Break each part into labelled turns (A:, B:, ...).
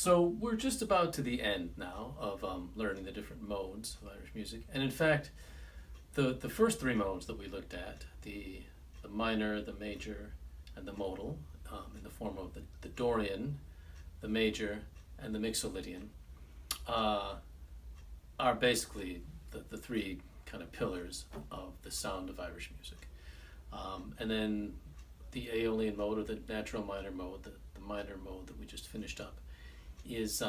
A: So we're just about to the end now of learning the different modes of Irish music. And in fact, the first three modes that we looked at, the minor, the major, and the modal, in the form of the Dorian, the major, and the Mixolydian, are basically the three kind of pillars of the sound of Irish music. And then the Aeolian mode, or the natural minor mode, the minor mode that we just finished up, is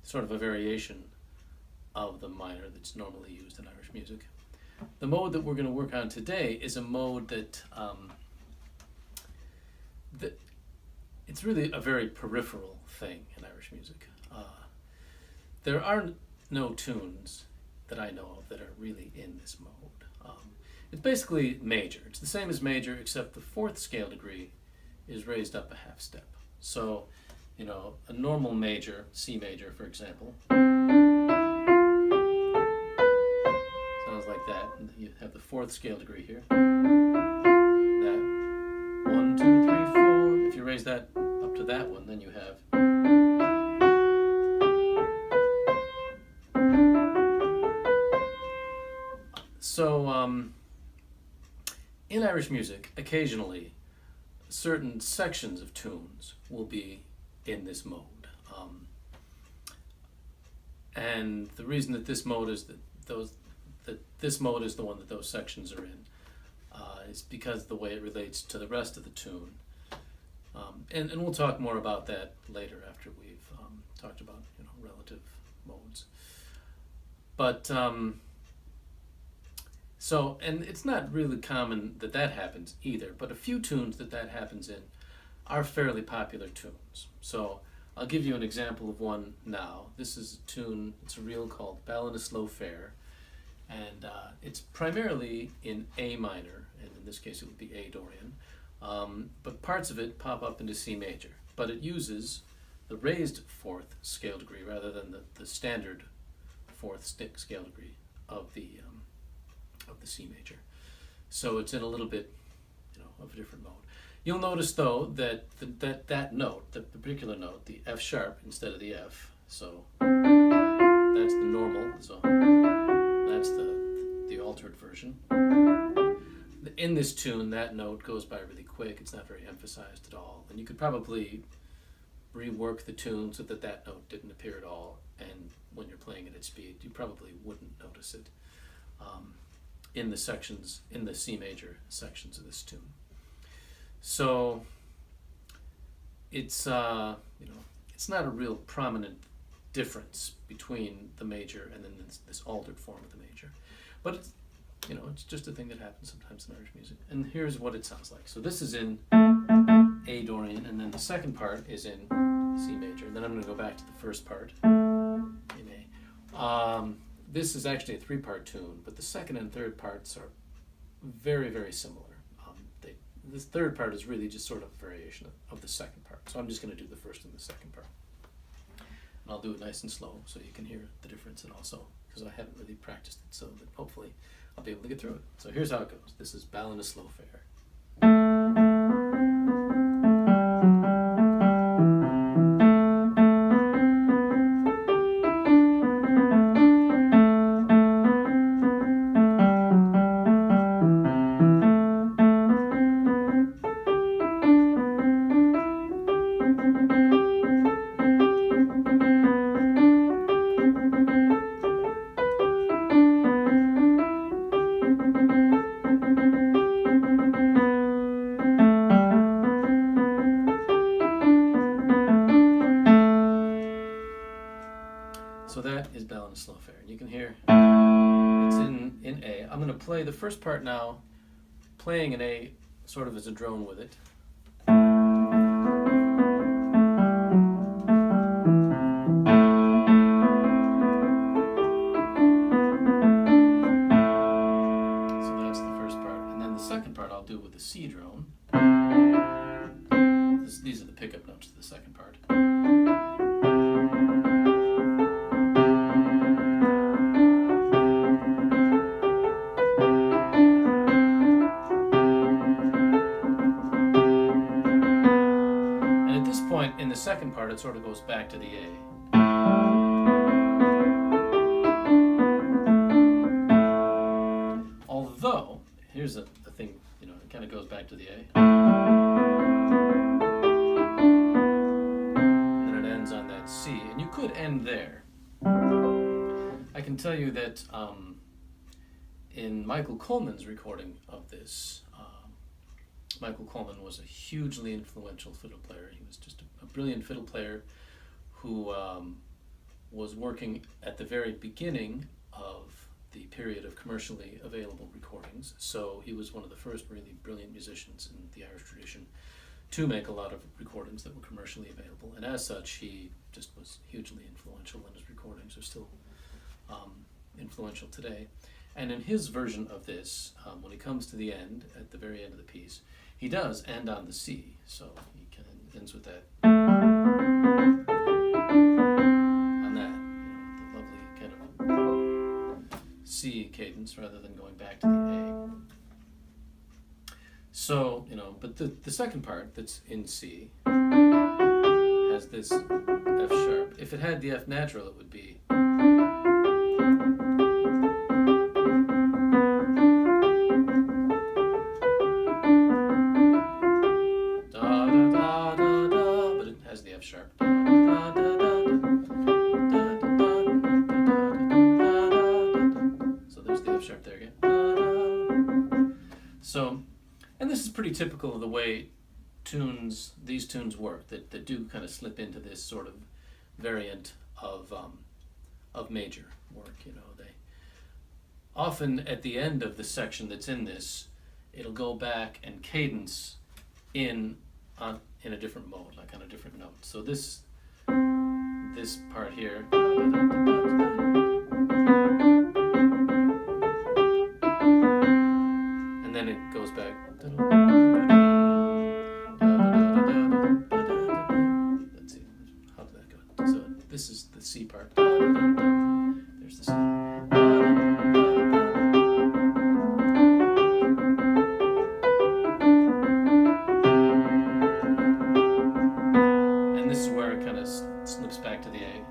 A: sort of a variation of the minor that's normally used in Irish music. The mode that we're going to work on today is a mode that it's really a very peripheral thing in Irish music. There are no tunes that I know of that are really in this mode. It's basically major. It's the same as major, except the fourth scale degree is raised up a half step. So, you know, a normal major, C major, for example, sounds like that. And you have the fourth scale degree here. That 1, 2, 3, 4. If you raise that up to that one, then you have. So, in Irish music, occasionally, certain sections of tunes will be in this mode. And the reason that this mode is this mode is the one that those sections are in is because of the way it relates to the rest of the tune. And we'll talk more about that later after we've talked about relative modes. But so, and it's not really common that happens either, but a few tunes that happens in are fairly popular tunes. So I'll give you an example of one now. This is a tune, it's a reel called Ballad, Slow Fare, and it's primarily in A minor, and in this case it would be A Dorian, but parts of it pop up into C major, but it uses the raised fourth scale degree rather than the standard fourth scale degree of the C major. So it's in a little bit, of a different mode. You'll notice though that that note, the particular note, the F sharp instead of the F, so that's the normal, so that's the altered version. In this tune, that note goes by really quick. It's not very emphasized at all, and you could probably rework the tune so that note didn't appear at all, and when you're playing it at speed, you probably wouldn't notice it in the sections, in the C major sections of this tune. So it's it's not a real prominent difference between the major and then this altered form of the major, but it's it's just a thing that happens sometimes in Irish music. And here's what it sounds like. So this is in A Dorian, and then the second part is in C major. And then I'm going to go back to the first part in A. This is actually a three-part tune, but the second and third parts are very, very similar. This third part is really just sort of a variation of the second part. So I'm just going to do the first and the second part. And I'll do it nice and slow so you can hear the difference, and also because I haven't really practiced it, so that hopefully I'll be able to get through it. So here's how it goes. This is Ballad, Slow Fare. So that is Ballad, Slow Fare. And you can hear it's in A. I'm going to play the first part now, playing in A sort of as a drone with it. So that's the first part. And then the second part I'll do with the C drone. These are the pickup notes to the second part. second part, it sort of goes back to the A. Although, here's the thing, it kind of goes back to the A. And then it ends on that C, and you could end there. I can tell you that in Michael Coleman's recording of this, Michael Coleman was a hugely influential fiddle player. He was just a brilliant fiddle player who was working at the very beginning of the period of commercially available recordings. So he was one of the first really brilliant musicians in the Irish tradition to make a lot of recordings that were commercially available. And as such, he just was hugely influential, and his recordings are still influential today. And in his version of this, when he comes to the end, at the very end of the piece, he does end on the C, so he kind of ends with that. On that, the lovely kind of C cadence rather than going back to the A. So, but the second part that's in C has this F sharp. If it had the F natural, it would be. Sharp. So there's the F sharp there again. So, and this is pretty typical of the way these tunes work, that do kind of slip into this sort of variant of major work. They often at the end of the section that's in this, it'll go back and cadence in a different mode, like on a different note. So this part here, and then it goes back. Let's see, how did that go? So this is the C part. There's the C. Slips back to the A.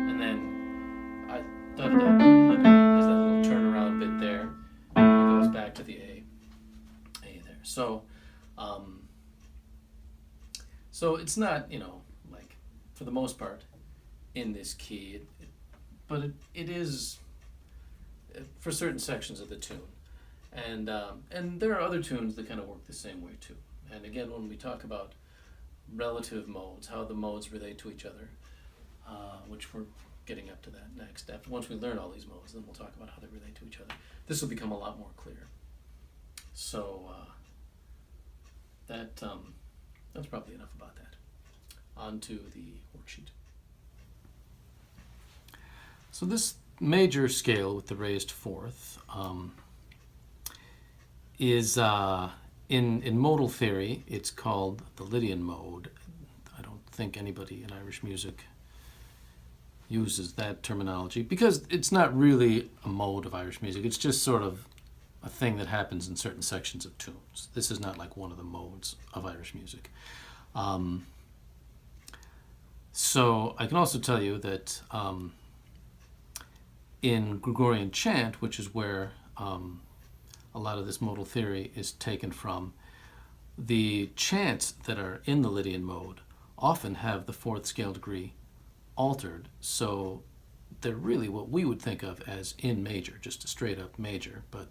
A: And then there's that little turnaround bit there. And it goes back to the A there. So it's not, like, for the most part, in this key, but it is for certain sections of the tune. And there are other tunes that kind of work the same way too. And again, when we talk about relative modes, how the modes relate to each other, which we're getting up to that next. Once we learn all these modes, then we'll talk about how they relate to each other. This will become a lot more clear. So that's probably enough about that. On to the worksheet. So this major scale with the raised fourth is in modal theory, it's called the Lydian mode. I don't think anybody in Irish music uses that terminology because it's not really a mode of Irish music. It's just sort of a thing that happens in certain sections of tunes. This is not like one of the modes of Irish music. So I can also tell you that in Gregorian chant, which is where a lot of this modal theory is taken from, the chants that are in the Lydian mode often have the fourth scale degree altered, so they're really what we would think of as in major, just a straight up major, but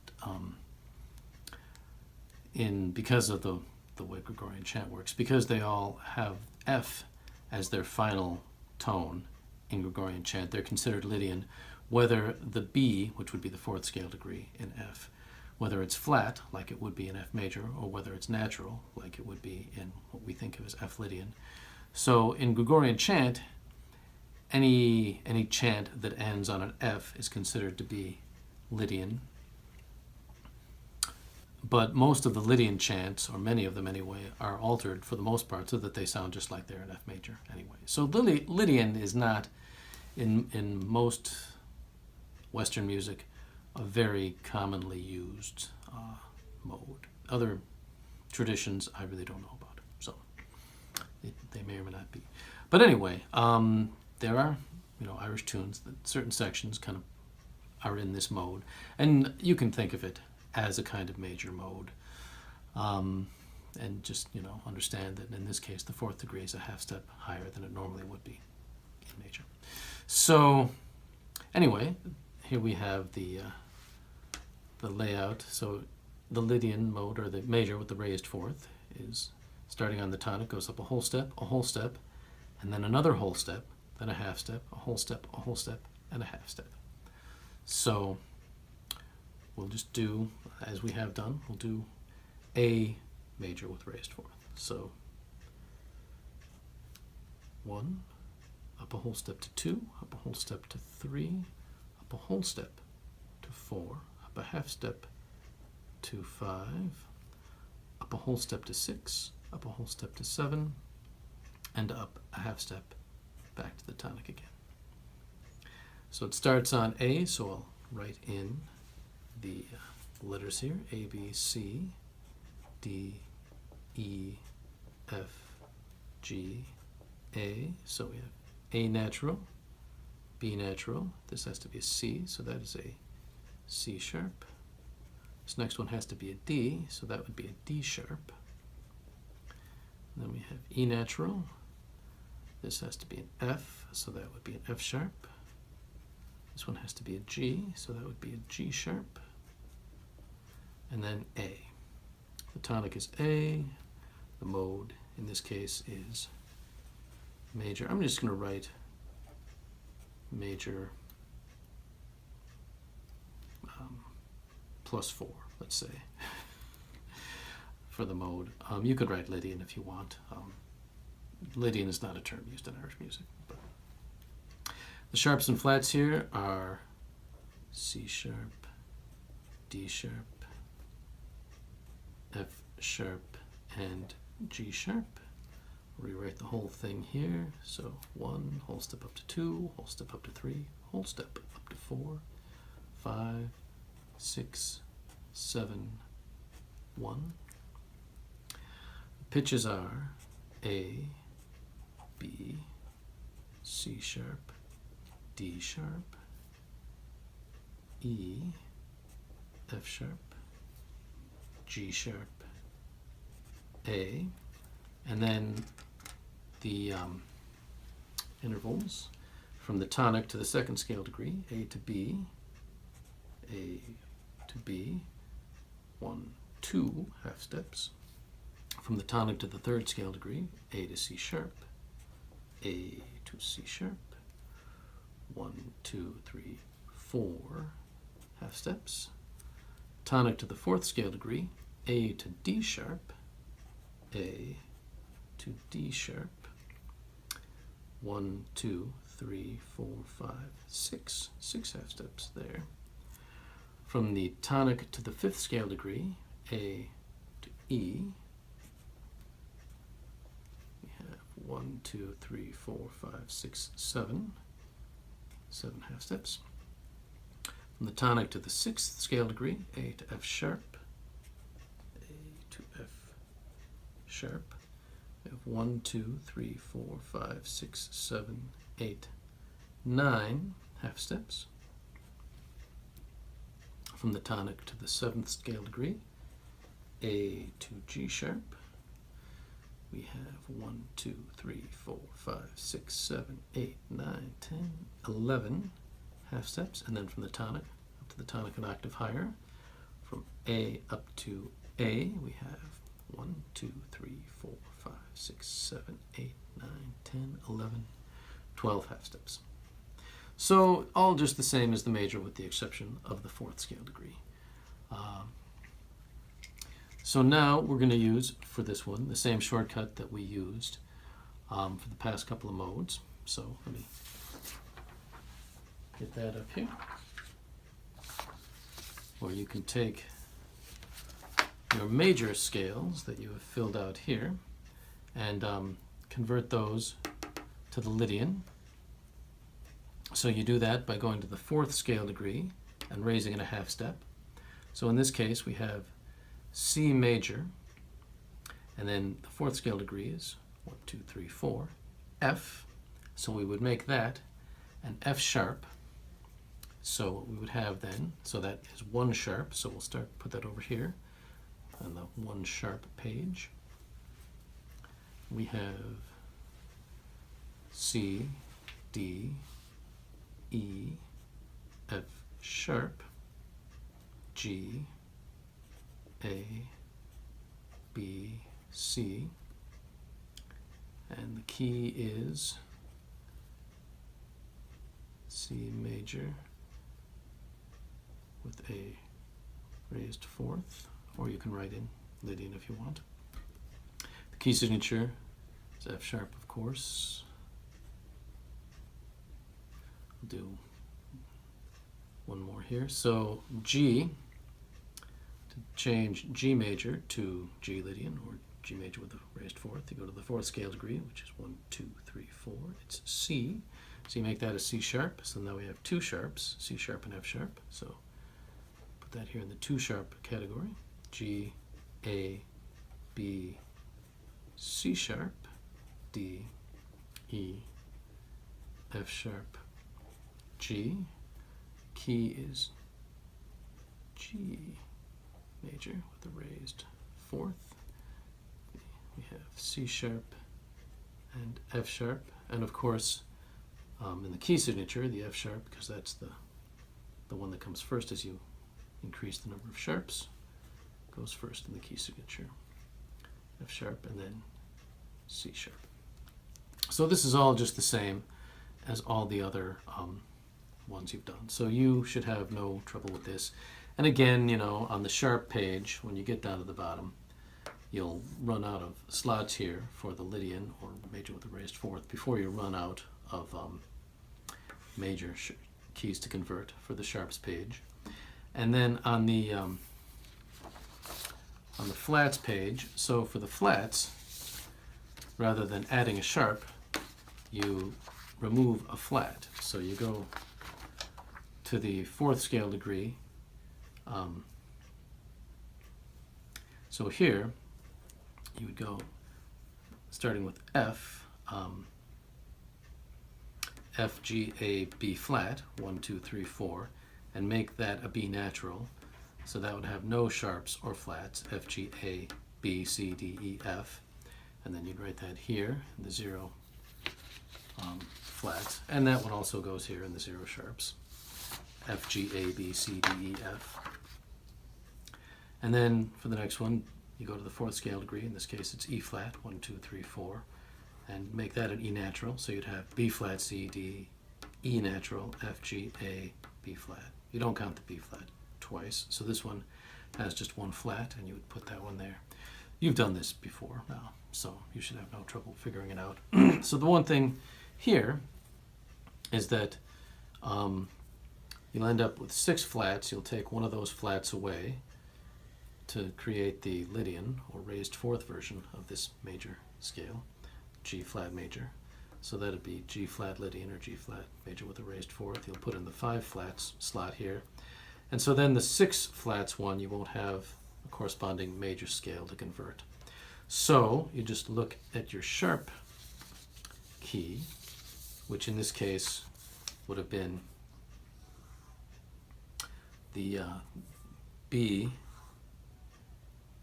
A: because of the way Gregorian chant works, because they all have F as their final tone in Gregorian chant, they're considered Lydian, whether the B, which would be the fourth scale degree in F, whether it's flat, like it would be in F major, or whether it's natural, like it would be in what we think of as F Lydian. So in Gregorian chant, any chant that ends on an F is considered to be Lydian. But most of the Lydian chants, or many of them anyway, are altered for the most part so that they sound just like they're in F major anyway. So Lydian is not, in most Western music, a very commonly used mode. Other traditions I really don't know about. So they may or may not be. But anyway, there are, Irish tunes that certain sections kind of are in this mode, and you can think of it as a kind of major mode, and just understand that in this case the fourth degree is a half step higher than it normally would be in major. So anyway, here we have the layout. So the Lydian mode, or the major with the raised fourth, is starting on the tonic, goes up a whole step, and then another whole step, then a half step, a whole step, and a half step. So we'll just do, as we have done, we'll do A major with raised fourth. So 1, up a whole step to 2, up a whole step to 3, up a whole step to 4, up a half step to 5, up a whole step to 6, up a whole step to 7, and up a half step back to the tonic again. So it starts on A, so I'll write in the letters here: A, B, C, D, E, F, G, A. So we have A natural, B natural. This has to be a C, so that is a C sharp. This next one has to be a D, so that would be a D sharp. And then we have E natural. This has to be an F, so that would be an F sharp. This one has to be a G, so that would be a G sharp. And then A. The tonic is A. The mode in this case is major. I'm just going to write major +4, let's say, for the mode. You could write Lydian if you want. Lydian is not a term used in Irish music. But the sharps and flats here are C sharp, D sharp, F sharp, and G sharp. Rewrite the whole thing here. So 1, whole step up to 2, whole step up to 3, whole step up to 4, 5, 6, 7, 1. The pitches are A, B, C sharp, D sharp, E, F sharp, G sharp, A, and then the intervals from the tonic to the second scale degree: A to B, A to B, 1, 2 half steps. From the tonic to the third scale degree: A to C sharp, A to C sharp, 1, 2, 3, 4 half steps. Tonic to the fourth scale degree: A to D sharp, A to D sharp, 1, 2, 3, 4, 5, 6 half steps there. From the tonic to the fifth scale degree: A to E, we have 1, 2, 3, 4, 5, 6, 7 half steps. From the tonic to the sixth scale degree: A to F sharp, A to F sharp. We have 1, 2, 3, 4, 5, 6, 7, 8, 9 half steps. From the tonic to the seventh scale degree: A to G sharp. We have 1, 2, 3, 4, 5, 6, 7, 8, 9, 10, 11 half steps. And then from the tonic up to the tonic an octave higher, from A up to A, we have 1, 2, 3, 4, 5, 6, 7, 8, 9, 10, 11, 12 half steps. So all just the same as the major, with the exception of the fourth scale degree. So now we're going to use, for this one, the same shortcut that we used for the past couple of modes. So let me get that up here. Or you can take your major scales that you have filled out here and convert those to the Lydian. So you do that by going to the fourth scale degree and raising it a half step. So in this case we have C major And then the fourth scale degree is 1, 2, 3, 4, F. So we would make that an F sharp. So what we would have then, so that is 1 sharp. So we'll put that over here on the 1 sharp page. We have C, D, E, F sharp, G, A, B, C, and the key is C major with a raised fourth, or you can write in Lydian if you want. The key signature is F sharp, of course. I'll do one more here. So G, to change G major to G Lydian, or G major with a raised fourth, you go to the fourth scale degree, which is 1, 2, 3, 4. It's C. So you make that a C sharp. So now we have 2 sharps, C sharp and F sharp. So put that here in the 2 sharp category. G, A, B, C sharp, D, E, F sharp, G. Key is G major with a raised fourth. We have C sharp and F sharp, and of course in the key signature, the F sharp, because that's the one that comes first as you increase the number of sharps, goes first in the key signature. F sharp and then C sharp. So this is all just the same as all the other ones you've done. So you should have no trouble with this. And again, you know, on the sharp page, when you get down to the bottom, you'll run out of slots here for the Lydian, or major with a raised fourth, before you run out of major keys to convert for the sharps page. And then on the flats page, so for the flats, rather than adding a sharp, you remove a flat. So you go to the fourth scale degree. So here you would go starting with F, F, G, A, B flat, 1, 2, 3, 4, and make that a B natural. So that would have no sharps or flats, F, G, A, B, C, D, E, F. And then you'd write that here in the 0 flats. And that one also goes here in the 0 sharps, F, G, A, B, C, D, E, F. And then for the next one, you go to the fourth scale degree. In this case, it's E flat, 1, 2, 3, 4, and make that an E natural. So you'd have B flat, C, D, E natural, F, G, A, B flat. You don't count the B flat twice. So this one has just 1 flat, and you would put that one there. You've done this before now, so you should have no trouble figuring it out. So the one thing here is that you'll end up with 6 flats. You'll take one of those flats away to create the Lydian, or raised fourth version of this major scale, G flat major. So that'd be G flat Lydian, or G flat major with a raised fourth. You'll put in the 5 flats slot here. And so then the 6 flats one, you won't have a corresponding major scale to convert. So you just look at your sharp key, which in this case would have been the B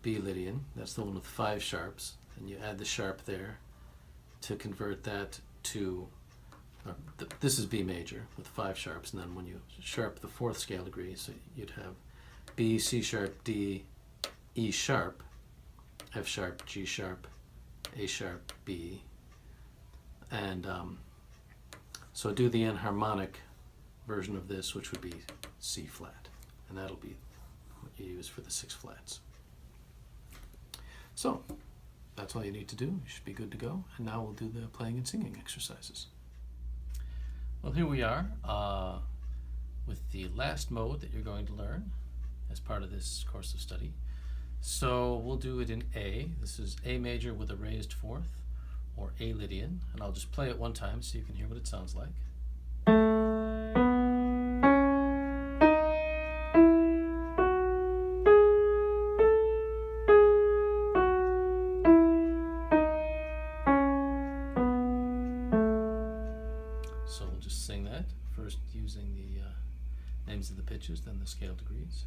A: Lydian. That's the one with 5 sharps, and you add the sharp there to convert that to, this is B major with 5 sharps, and then when you sharp the fourth scale degree, so you'd have B, C sharp, D, E sharp, F sharp, G sharp, A sharp, B, and so do the enharmonic version of this, which would be C flat, and that'll be what you use for the 6 flats. So that's all you need to do. You should be good to go. And now we'll do the playing and singing exercises. Well, here we are with the last mode that you're going to learn as part of this course of study. So we'll do it in A. This is A major with a raised fourth, or A Lydian. And I'll just play it one time so you can hear what it sounds like. names of the pitches, then the scale degrees.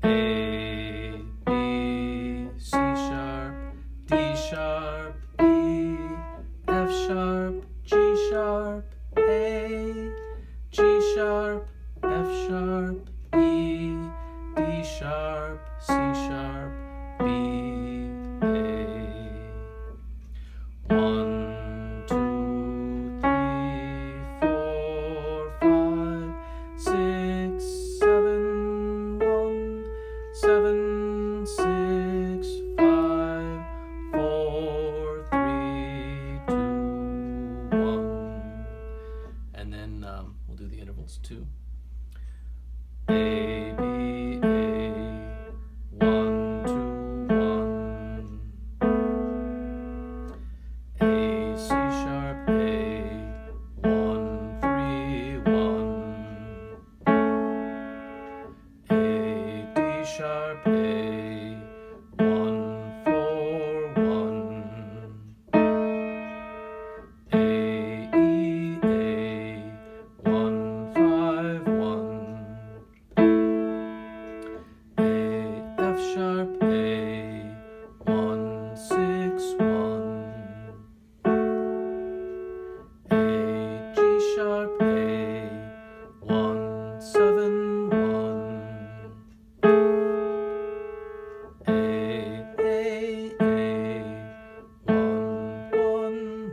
A: A, B, C sharp, D sharp, E, F sharp, G sharp, A, G sharp, F sharp, E, D sharp, C sharp, B, A. 1, 2, 3, 4, 5, 6, 7, 1, 7, 6, 5, 4, 3, 2, 1. And then we'll do the intervals too. A, B, A, 1, 2, 1. A, C sharp, A, 1, 3, 1. A, D sharp, A, 1, 4, 1. A, E, A, 1, 5, 1. A, F sharp, A, 1, 6, 1. A, G sharp, A, 1, 7, 1. A, 1,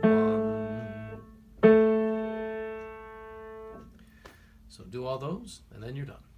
A: 1, 1. So do all those, and then you're done.